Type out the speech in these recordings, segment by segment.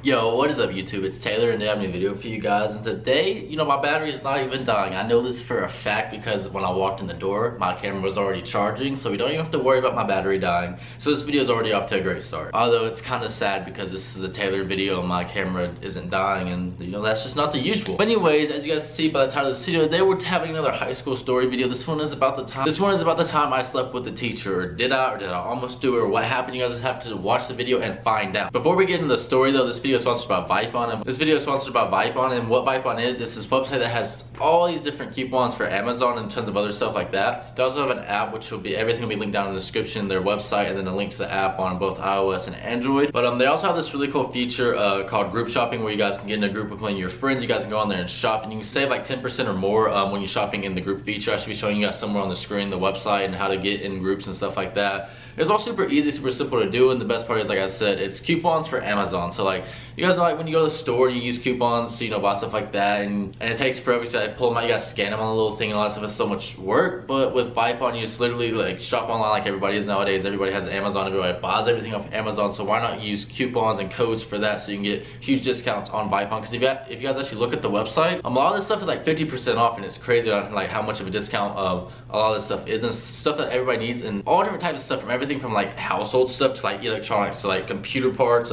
Yo, what is up YouTube? It's Taylor and I have a new video for you guys, and today, my battery is not even dying. I know this for a fact because when I walked in the door, my camera was already charging, so we don't even have to worry about my battery dying. So this video is already off to a great start. Although it's kind of sad because this is a Taylor video and my camera isn't dying, and that's just not the usual. But anyways, as you guys see by the title of this video, they were having another high school story video. This one is about the time I slept with the teacher. Or did I almost do it, or what happened? You guys just have to watch the video and find out. Before we get into the story though, this video is sponsored by Vipon, and what Vipon is this website that has all these different coupons for Amazon and tons of other stuff like that. They also have an app which will be, everything will be linked down in the description, their website, and then a link to the app on both iOS and Android. But they also have this really cool feature called group shopping, where you guys can get in a group with one of your friends. You guys can go on there and shop, and you can save like 10% or more when you're shopping in the group feature. I should be showing you guys somewhere on the screen the website and how to get in groups and stuff like that. It's all super easy, super simple to do, and the best part is, like I said, it's coupons for Amazon. So like, you guys know, like when you go to the store, you use coupons to, buy stuff like that, and it takes forever. So I pull them out, you guys scan them on the little thing, and all that stuff is so much work. But with Vipon, you just literally like shop online like everybody is nowadays. Everybody has Amazon, everybody buys everything off Amazon. So why not use coupons and codes for that, so you can get huge discounts on Vipon? Because if you guys actually look at the website, a lot of this stuff is like 50% off, and it's crazy on like how much of a discount a lot of this stuff is, and stuff that everybody needs, and all different types of stuff, from everything from like household stuff to like electronics to like computer parts,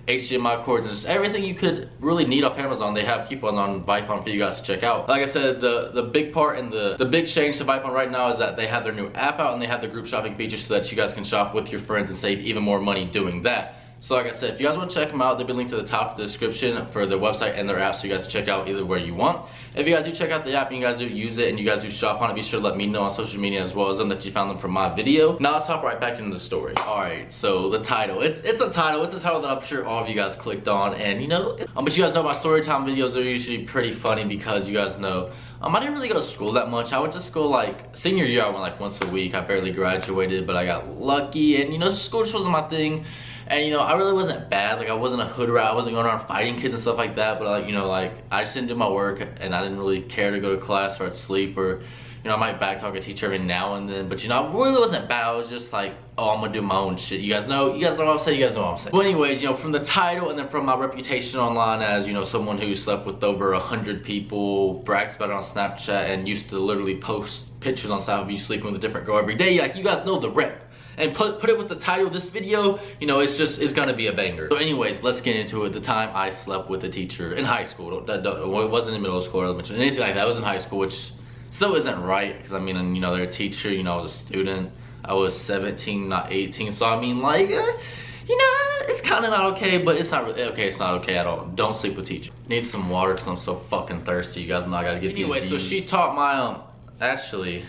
HDMI cords, and just everything you could really need off Amazon. They have coupons on Vipon for you guys to check out. Like I said, the big part and the big change to Vipon right now is that they have their new app out, and they have the group shopping feature so that you guys can shop with your friends and save even more money doing that. So like I said, if you guys want to check them out, they'll be linked to the top of the description for their website and their app, so you guys can check out either where you want. If you guys do check out the app and you guys do use it and you guys do shop on it, be sure to let me know on social media as well as them that you found them from my video. Now let's hop right back into the story. Alright, so the title. It's a title that I'm sure all of you guys clicked on, and but you guys know my story time videos are usually pretty funny because you guys know I didn't really go to school that much. I went to school like senior year, I went like once a week. I barely graduated, but I got lucky, and school just wasn't my thing. And I really wasn't bad. Like, I wasn't a hood rat. I wasn't going around fighting kids and stuff like that. But like, I just didn't do my work, and I didn't really care to go to class or I'd sleep, or I might backtalk a teacher every now and then. But I really wasn't bad. I was just like, oh, I'm gonna do my own shit. You guys know what I'm saying. You guys know what I'm saying. But anyways, from the title and then from my reputation online as someone who slept with over 100 people, brags about it on Snapchat, and used to literally post pictures on Snapchat of you sleeping with a different girl every day. Like, you guys know the rep. And put it with the title of this video, it's gonna be a banger. So anyways, let's get into it. The time I slept with a teacher in high school. It wasn't in middle school or elementary, anything like that. It was in high school, which still isn't right, because they're a teacher, I was a student. I was 17, not 18, so it's kind of not okay, but it's not really okay. It's not okay at all. Don't sleep with teachers. Need some water because I'm so fucking thirsty. You guys know I gotta get these. Anyway, so she taught my actually.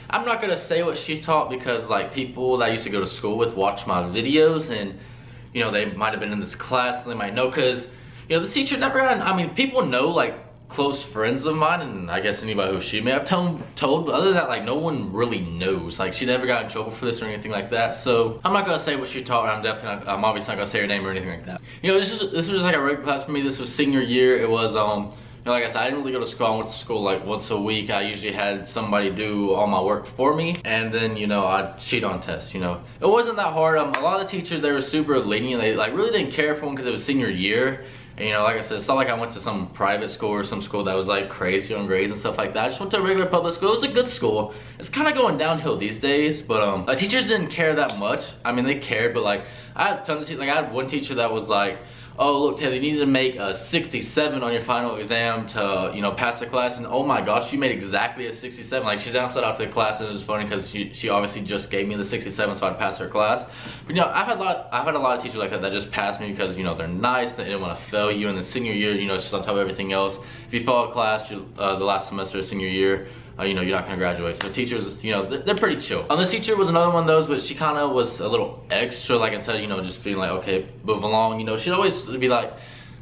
I'm not gonna say what she taught, because like people that I used to go to school with watch my videos, and they might have been in this class, and they might know, because the teacher never had, people know like close friends of mine, and I guess anybody who she may have told, but other than that, like, no one really knows. Like, she never got in trouble for this or anything like that. So I'm not gonna say what she taught, and I'm obviously not gonna say her name or anything like that. This was just like a regular class for me. This was senior year. It was like I said, I didn't really go to school. I went to school like once a week. I usually had somebody do all my work for me, and then I'd cheat on tests. It wasn't that hard. A lot of the teachers, they were super lenient. They like really didn't care for one because it was senior year. And like I said, it's not like I went to some private school or some school that was like crazy on grades and stuff like that. I just went to a regular public school. It was a good school. It's kind of going downhill these days, but teachers didn't care that much. They cared, but like I had tons of teachers. Like, I had one teacher that was like, oh, look, Taylor, you need to make a 67 on your final exam to, pass the class. And oh my gosh, you made exactly a 67. Like, she announced that out to the class, and it was funny because she obviously just gave me the 67 so I'd pass her class. But I've had a lot of teachers like that just passed me because they're nice, they didn't want to fail you. In the senior year, it's just on top of everything else. If you fail a class the last semester of senior year, you're not gonna graduate. So teachers, they're pretty chill. This teacher was another one of those, but she kind of was a little extra, like I said, just being like, okay, move along. She'd always be like,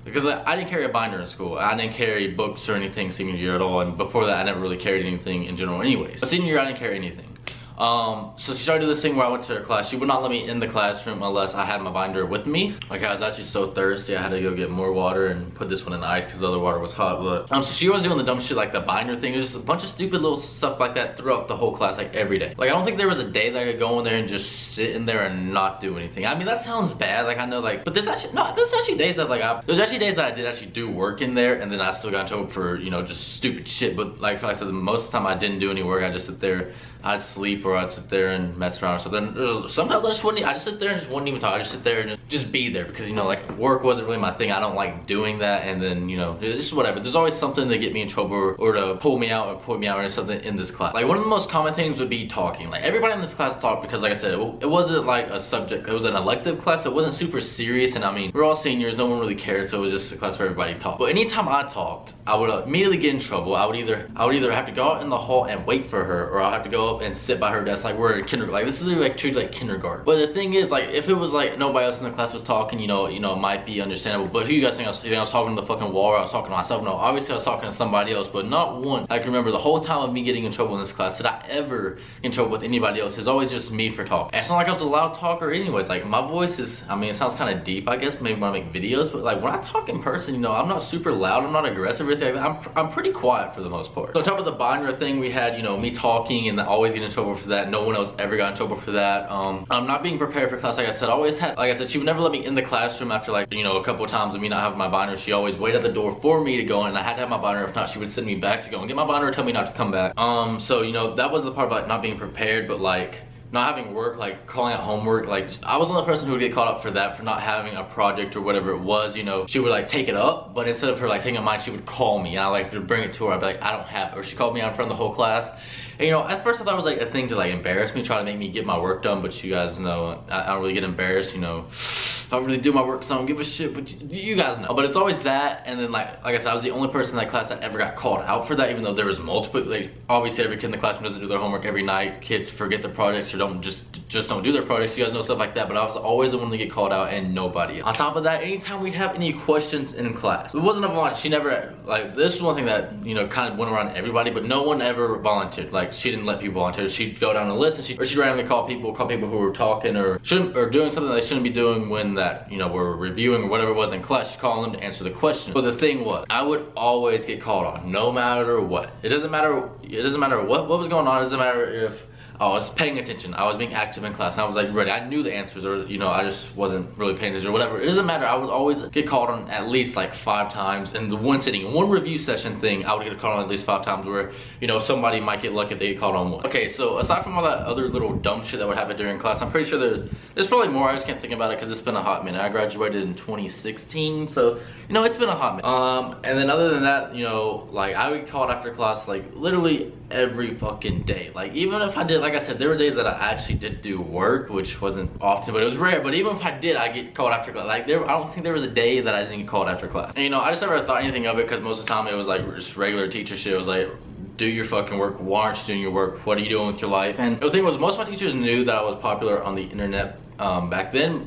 because I didn't carry a binder in school. I didn't carry books or anything senior year at all, and before that, I never really carried anything in general anyways. But senior year, I didn't carry anything. So she started to do this thing where I went to her class. She would not let me in the classroom unless I had my binder with me. Like, I was actually so thirsty, I had to go get more water and put this one in the ice because the other water was hot. But so she was doing the dumb shit like the binder thing. It was just a bunch of stupid little stuff like that throughout the whole class, like every day. Like, I don't think there was a day that I could go in there and just sit in there and not do anything. I mean, that sounds bad, like I know, like, but there's actually days that like there's actually days that I did actually do work in there, and then I still got in trouble for, you know, just stupid shit. But like I said, most of the time I didn't do any work. I just sit there, I'd sleep, or I'd sit there and mess around. So then sometimes I just sit there and just wouldn't even talk. I just sit there and just be there, because, you know, like, work wasn't really my thing. I don't like doing that. And then, you know, it's just whatever. There's always something to get me in trouble or to pull me out or point me out or something in this class. Like, one of the most common things would be talking. Like, everybody in this class talked because, like I said, it wasn't like a subject. It was an elective class. It wasn't super serious. And I mean, we're all seniors. No one really cared. So it was just a class where everybody talked. But anytime I talked, I would immediately get in trouble. I would either have to go out in the hall and wait for her, or I'll have to go up and sit by her desk like we're in kindergarten. Like, this is like treated like kindergarten. But the thing is, like, if it was like nobody else in the class was talking, you know, it might be understandable. But who you guys think I was? You think I was talking to the fucking wall, or I was talking to myself? No, obviously I was talking to somebody else. But not once I can remember the whole time of me getting in trouble in this class did I ever get in trouble with anybody else. It's always just me for talking. And it's not like I was a loud talker anyways. Like, my voice is, I mean, it sounds kind of deep, I guess, maybe when I make videos. But like, when I talk in person, you know, I'm not super loud. I'm not aggressive or anything like that. I'm pretty quiet for the most part. So on top of the binder thing, we had, you know, me talking and always getting in trouble for that. No one else ever got in trouble for that. I'm not being prepared for class. Like I said, she would never let me in the classroom after, like, you know, a couple of times of me not having my binder. She always waited at the door for me to go in, and I had to have my binder. If not, she would send me back to go and get my binder or tell me not to come back. So, you know, that was the part about not being prepared, but like, not having work, like calling out homework. Like, I was the only person who would get caught up for that, for not having a project or whatever it was. You know, she would like take it up, but instead of her like taking it mine, she would call me, and I like to bring it to her. I'd be like, I don't have it. Or she called me out in front of the whole class. And, you know, at first I thought it was like a thing to like embarrass me, try to make me get my work done. But you guys know, I don't really get embarrassed, you know. I don't really do my work, so I don't give a shit, but you guys know. But it's always that. And then like I said, I was the only person in that class that ever got called out for that, even though there was multiple. Like, obviously every kid in the classroom doesn't do their homework every night. Kids forget their projects or don't just don't do their projects. You guys know stuff like that. But I was always the one to get called out, and nobody else. On top of that, anytime we'd have any questions in class, it wasn't a volunteer. She never, like, this is one thing that, you know, kind of went around everybody, but no one ever volunteered. Like, she didn't let people volunteer. She'd go down the list, and she'd randomly call people who were talking or doing something they shouldn't be doing when that, you know, were reviewing or whatever it was in class. She'd call them to answer the question. But the thing was, I would always get called on, no matter what. It doesn't matter what was going on. It doesn't matter if I was paying attention, I was being active in class, and I was like ready. I knew the answers, or, you know, I just wasn't really paying attention or whatever. It doesn't matter. I would always get called on at least like 5 times. In the one sitting, one review session thing, I would get called on at least 5 times, where, you know, somebody might get lucky if they get called on one. Okay, so aside from all that other little dumb shit that would happen during class, I'm pretty sure there's probably more. I just can't think about it because it's been a hot minute. I graduated in 2016, so, you know, it's been a hot minute. And then other than that, you know, like, I would get called after class like literally every fucking day. Like, even if I did, like I said, there were days that I actually did do work, which wasn't often, but it was rare. But even if I did, I get called after class. Like, I don't think there was a day that I didn't get called after class. And, you know, I just never thought anything of it, because most of the time it was like just regular teacher shit. It was like, do your fucking work. Why aren't you doing your work? What are you doing with your life? And the thing was, most of my teachers knew that I was popular on the internet back then.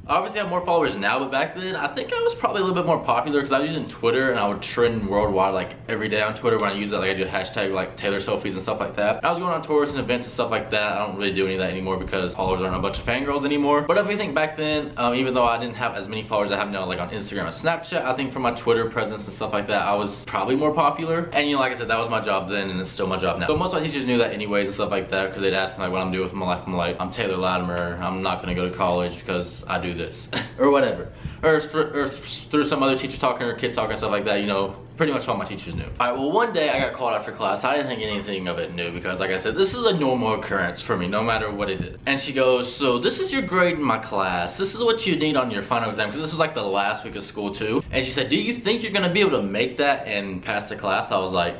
Obviously I have more followers now, but back then I think I was probably a little bit more popular, because I was using Twitter, and I would trend worldwide like every day on Twitter. When I use that, like, I do a hashtag like Taylor selfies and stuff like that. And I was going on tours and events and stuff like that. I don't really do any of that anymore because followers aren't a bunch of fangirls anymore. But if you think back then, even though I didn't have as many followers as I have now, like on Instagram and Snapchat, I think for my Twitter presence and stuff like that, I was probably more popular. And, you know, like I said, that was my job then, and it's still my job now. So most of my teachers knew that anyways and stuff like that, because they'd ask me like what I'm doing with my life. I'm like, I'm Taylor Latimer. I'm not gonna go to college because I do this or whatever. Or through some other teacher talking or kids talking and stuff like that, you know, pretty much all my teachers knew. Alright, well, one day I got called after class. I didn't think anything of it new, because like I said, this is a normal occurrence for me, no matter what it is. And she goes, so this is your grade in my class. This is what you need on your final exam, because this was like the last week of school too. And she said, do you think you're gonna be able to make that and pass the class? I was like,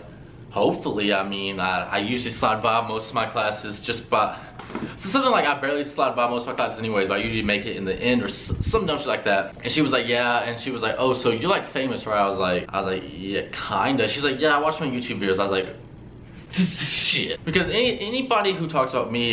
hopefully. I mean, I usually slide by most of my classes just by, so something like I barely slide by most of my classes anyways, but I usually make it in the end or some dumb shit like that. And she was like, yeah. And she was like, oh, so you're like famous, right? I was like, yeah, kinda. She's like, yeah, I watch my YouTube videos. I was like, shit. Because anybody who talks about me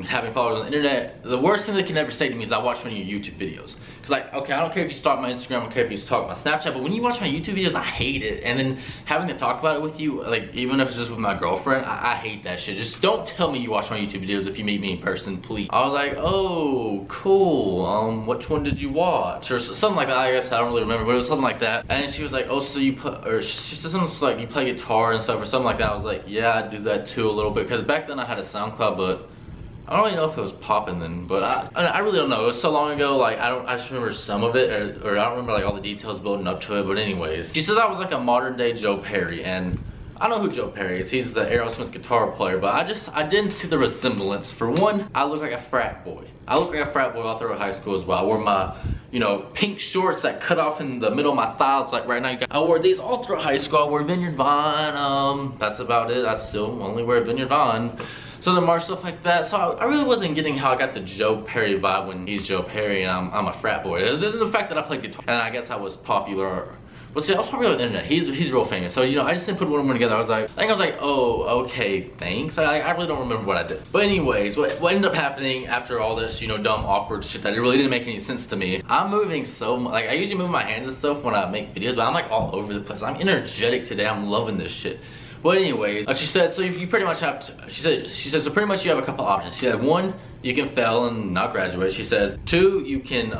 having followers on the internet, the worst thing they can ever say to me is I watch one of your YouTube videos. Cause like, okay, I don't care if you stalk my Instagram, I don't care if you stalk my Snapchat, but when you watch my YouTube videos, I hate it. And then having to talk about it with you, like even if it's just with my girlfriend, I hate that shit. Just don't tell me you watch my YouTube videos if you meet me in person, please. I was like, oh, cool. Which one did you watch? Or something like that. I guess I don't really remember, but it was something like that. And then she was like, oh, so you or she said something like you play guitar and stuff or something like that. I was like, yeah, I do that too a little bit. Cause back then I had a SoundCloud, but I don't really know if it was popping then, but I really don't know. It was so long ago, like I just remember some of it, or I don't remember like all the details building up to it. But anyways, she said I was like a modern day Joe Perry, and I know who Joe Perry is. He's the Aerosmith guitar player, but I didn't see the resemblance. For one, I look like a frat boy. I look like a frat boy all through high school as well. I wore my, you know, pink shorts that cut off in the middle of my thighs. Like right now, I wore these all through high school. I wore Vineyard Vine. That's about it. I still only wear Vineyard Vine. So the March, stuff like that. So I really wasn't getting how I got the Joe Perry vibe when he's Joe Perry and I'm a frat boy. The fact that I played guitar, and I guess I was popular. Well, see, I was probably on the internet. He's real famous. So, you know, I just didn't put one and one together. I think I was like, oh, okay, thanks. I really don't remember what I did. But anyways, what ended up happening after all this, you know, dumb, awkward shit that it really didn't make any sense to me. I'm moving so much. Like, I usually move my hands and stuff when I make videos, but I'm like all over the place. I'm energetic today. I'm loving this shit. But anyways, she said, so you pretty much have to, she said, so pretty much you have a couple options. She said, one, you can fail and not graduate. She said, two, you can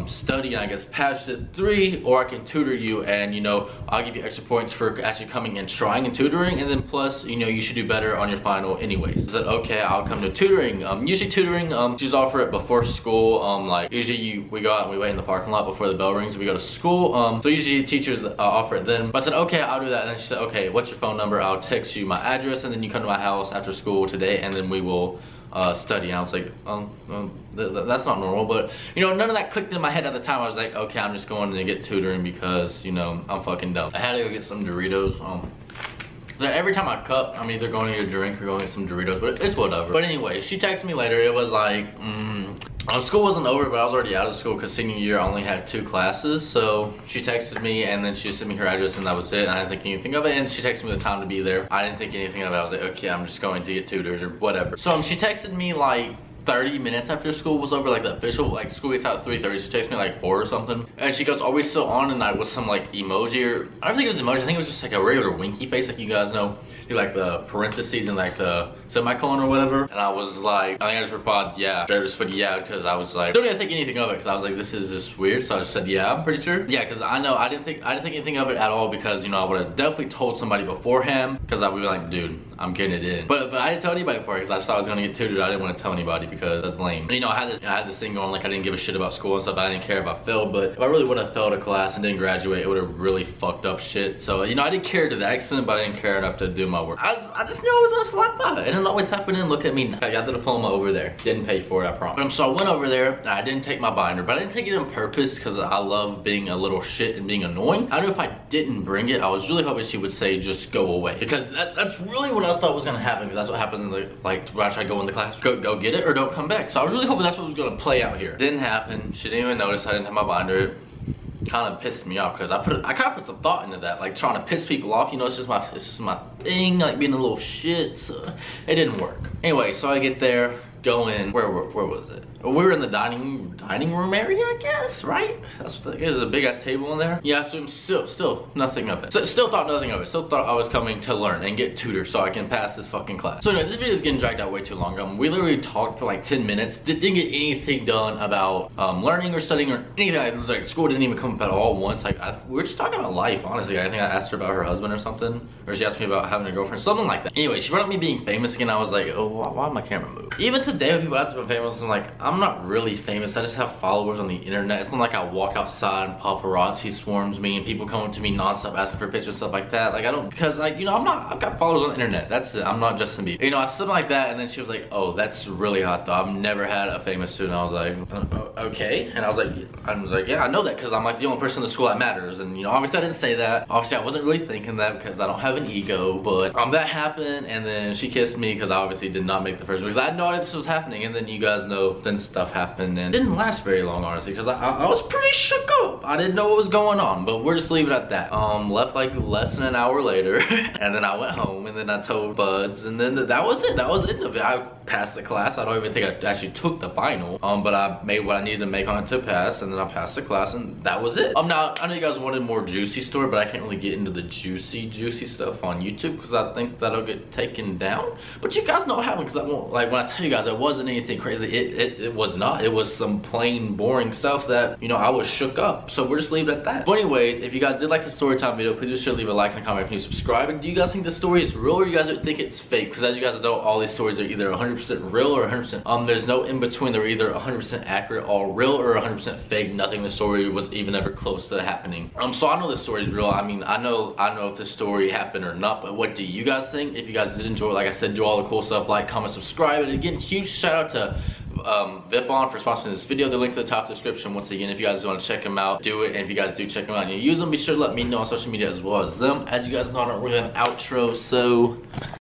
study and I guess pass it. Three, or I can tutor you and, you know, I'll give you extra points for actually coming and trying and tutoring. And then plus, you know, you should do better on your final anyways. I said, okay, I'll come to tutoring. Usually tutoring, she's offer it before school. Like usually we go out and we wait in the parking lot before the bell rings. We go to school. So usually teachers offer it then. But I said, okay, I'll do that. And then she said, okay, what's your phone number? I'll text you my address and then you come to my house after school today and then we will study. And I was like, that's not normal. But you know, none of that clicked in my head at the time. I was like, okay, I'm just going to get tutoring because, you know, I'm fucking dumb. I had to go get some Doritos. Every time I cup, I'm either going to get a drink or going to get some Doritos, but it's whatever. But anyway, she texted me later. It was like, school wasn't over, but I was already out of school because senior year I only had 2 classes. So she texted me and then she sent me her address and that was it. And I didn't think anything of it. And she texted me the time to be there. I didn't think anything of it. I was like, okay, I'm just going to get tutored or whatever. So she texted me like 30 minutes after school was over, like the official, like school gets out at 3:30. She texted me like 4 or something. And she goes, are we still on? And I with some like emoji, or I don't think it was emoji. I think it was just like a regular winky face, like you guys know. Do like the parentheses and like the semicolon or whatever. And I was like, I think I just replied, yeah. I just put yeah, because I was like, don't even think anything of it, because I was like, this is just weird. So I just said, yeah, I'm pretty sure. Yeah, because I know I didn't think anything of it at all, because you know I would have definitely told somebody beforehand, because I would be like, dude, I'm getting it in. But I didn't tell anybody before, because I just thought I was gonna get tutored. I didn't want to tell anybody because that's lame. And, you know, I had this thing going, like I didn't give a shit about school and stuff. I didn't care if I failed, but if I really would have failed a class and didn't graduate, it would have really fucked up shit. So, you know, I didn't care to that extent, but I didn't care enough to do my work. I just knew I was gonna slide by. It didn't always happen. And look at me. I got the diploma over there. Didn't pay for it, I promise. So I went over there. I didn't take my binder, but I didn't take it on purpose because I love being a little shit and being annoying. I knew if I didn't bring it, I was really hoping she would say just go away, because that's really what I thought was gonna happen. Because that's what happens in the, like when I try to go in the class. Go get it or don't come back. So I was really hoping that's what was gonna play out here. Didn't happen. She didn't even notice I didn't have my binder. Kind of pissed me off because I kind of put some thought into that, like trying to piss people off. You know, it's just my thing, like being a little shit. So it didn't work. Anyway, so I get there, go in. Where was it? We were in the dining room area, I guess, right? That's what there's a big ass table in there. Yeah, so still nothing of it. So, still thought nothing of it. Still thought I was coming to learn and get tutored so I can pass this fucking class. So anyway, this video is getting dragged out way too long. We literally talked for like 10 minutes. Didn't get anything done about learning or studying or anything. Like school didn't even come up at all once. Like we were just talking about life, honestly. I think I asked her about her husband or something, or she asked me about having a girlfriend, something like that. Anyway, she brought up me being famous again. I was like, oh, why did my camera move? Even today, when people ask me about famous, I'm like, I'm not really famous. I just have followers on the internet. It's not like I walk outside and paparazzi swarms me and people come up to me nonstop asking for pictures and stuff like that. Like I don't, because like, you know, I've got followers on the internet. That's it. I'm not Justin Bieber. You know, something like that. And then she was like, oh, that's really hot though. I've never had a famous student. I was like, okay. And I was like, yeah, I know that because I'm like the only person in the school that matters. And you know, obviously I didn't say that. Obviously I wasn't really thinking that because I don't have an ego, but that happened. And then she kissed me because I obviously did not make the first one because I had no idea this was happening. And then you guys know, then stuff happened, and it didn't last very long, honestly, because I was pretty shook up. I didn't know what was going on, but we're just leaving it at that. Left like less than an hour later, and then I went home, and then I told Buds, and then that was it. That was the end of it. I passed the class. I don't even think I actually took the final, but I made what I needed to make on it to pass, and then I passed the class, and that was it. Now, I know you guys wanted more juicy story, but I can't really get into the juicy stuff on YouTube, because I think that'll get taken down. But you guys know what happened, because I won't, like, when I tell you guys, it wasn't anything crazy. It was not. It was some plain boring stuff that, you know, I was shook up. So we're just leaving it at that. But anyways, if you guys did like the story time video, please be sure to leave a like and a comment if you subscribe. And do you guys think the story is real, or you guys think it's fake? Because as you guys know, all these stories are either 100% real or 100%, there's no in between. They're either 100% accurate, all real, or 100% fake. Nothing in the story was even ever close to happening. So I know this story is real. I mean, I know if this story happened or not, but what do you guys think? If you guys did enjoy it, like I said, do all the cool stuff, like, comment, subscribe. And again, huge shout out to Vipon for sponsoring this video. The link to the top description. Once again, if you guys want to check them out, do it. And if you guys do check them out and you use them, be sure to let me know on social media as well as them. As you guys know, I don't really have an outro, so